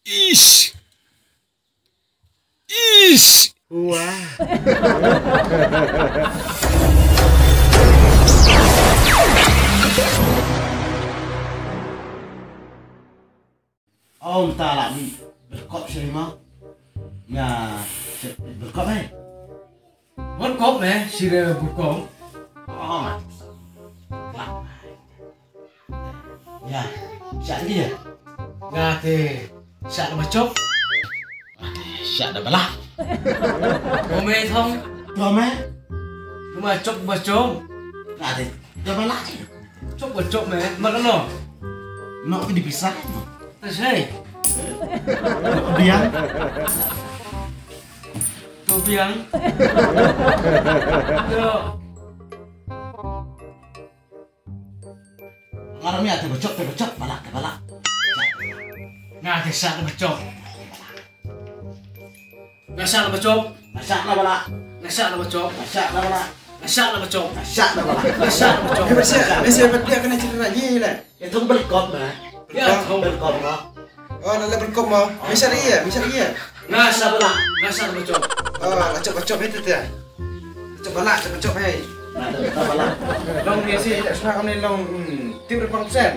Ish. Ish. Wah. Ông ta lại bị cọp chơi mà. Nhà bật cọp ấy. Vẫn cốp nè, xì rè bụt cốp. Nhà sạn gì vậy? Gà thì sạn mà chốc. Sạn là bà lạ. Có mê không? Có mẹ. Nhưng mà chốc mà chốc. Gà thì cho bà lạ. Chốc mà chốc mẹ, mà nó nọ. Nó cái đi bị sát. Tại sao? Nó biếng. Tôi biếng. Được. Ngà mẹ thì phải chốc bà lạ. Gà thì sạn mà chốc. Gà sạn mà chốc. Sạn là bà lạ. Gà sạn mà chốc. Sạn là bà lạ. Gà sạn mà chốc. Sạn là bà lạ. Gà sạn mà chốc. Biasa dia kena cerita lagi lah. Itu bật cọp mà. Ya, không. Bật cọp mà. Oh, nak berkom mau. Bisa dia. Gà sạn mà lạ. Gà sạn mà chốc. Oh, cocok itu dia. Coba cocok hai. Bà lạ. Long dia sih tak suka kami long. Tim berpang persen.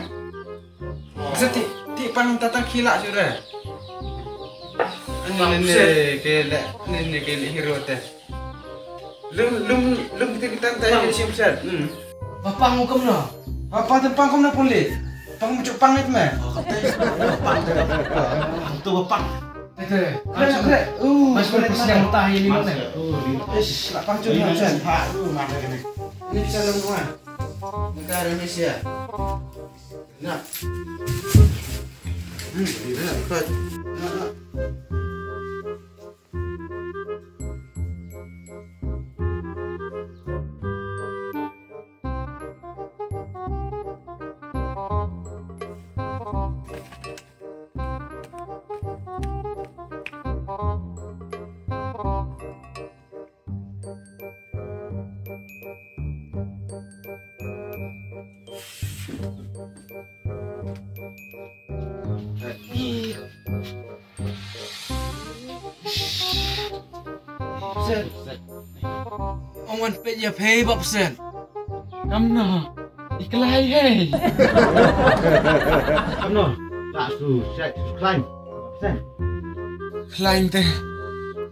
Bisa ti pang tatang kilak sudah. Ini ke hero teh. Lum kita tanya di sini persen. Bapak mau kemana? Apa tempang kau nak boleh? Pang macam pang itu mah. Itu bapang. Itu. Keren. Mas boleh pesen yang mentah ini mana? Lah pang cuma persen. Mana ini? Ini bisa dalam rumah. Negara Indonesia. Nak. Dapat. Ông ăn bệ dập hê bọc sền. Cắm nọ, iklai hei. Kamu no, tak su, saya climb. Sen. Klain teh,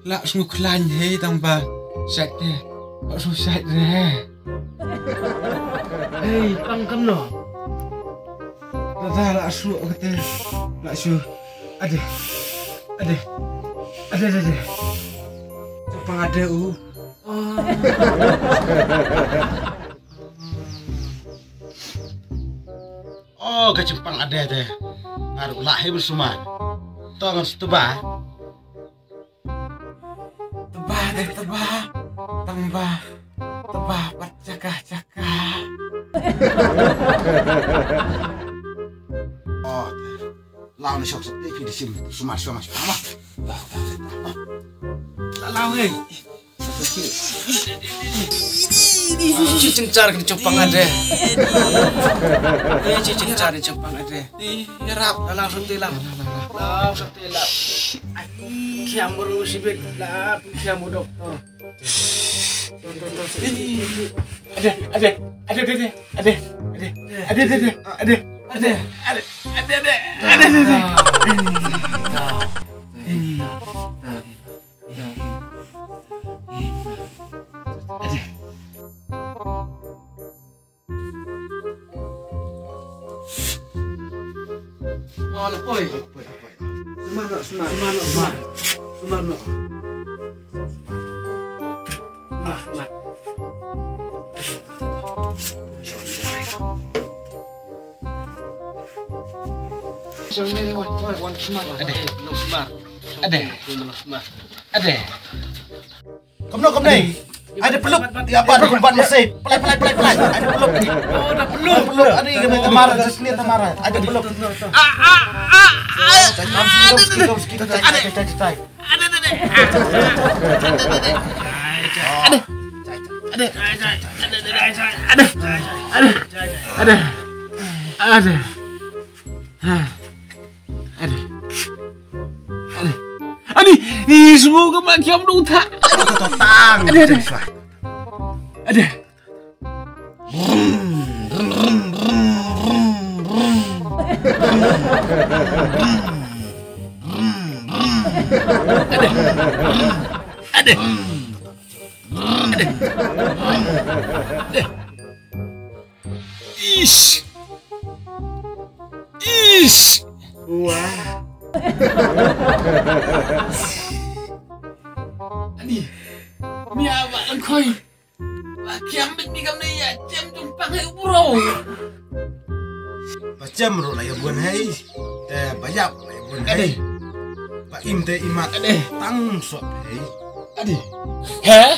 lak su klain hei tang ba. Sat teh, bak su sat re. Hei, tăng cắm nọ. Tata lak su kata, lak su. Ade. Cepang ada u. Oh, ke Jepang ada teh. Ngaruh lahir bersuman. Tolong setubah. Tebah deh, tebah. Tambah. Tebah bat cakah-cakah. Oh, lawan syok setik di sini. Sumas. Lalau hei. Cicing car di Jepang ada. Cicing car di Jepang ada. Nyerap, langsung tilam. Kiam baru sibuk lah, kiam dokter. Oi. Semangat. Ada. Kamu no, ada peluk. Ya apa? Kumpat masih. Pelai. Ada peluk. Oh, dah peluk. Ada yang Tamara, sini Tamara. Ada peluk. Ada. Semoga mak kiam dong tak. Tang. Ada. Ish. Wah. Ani. Mi awak langkoi. Laki ambil ni kami ya jam tumpang hai bro. Macam ro lah ya buan hai. Bayap lah ya buan hai. Pak im te imat tang sop hai. Adi. Heh?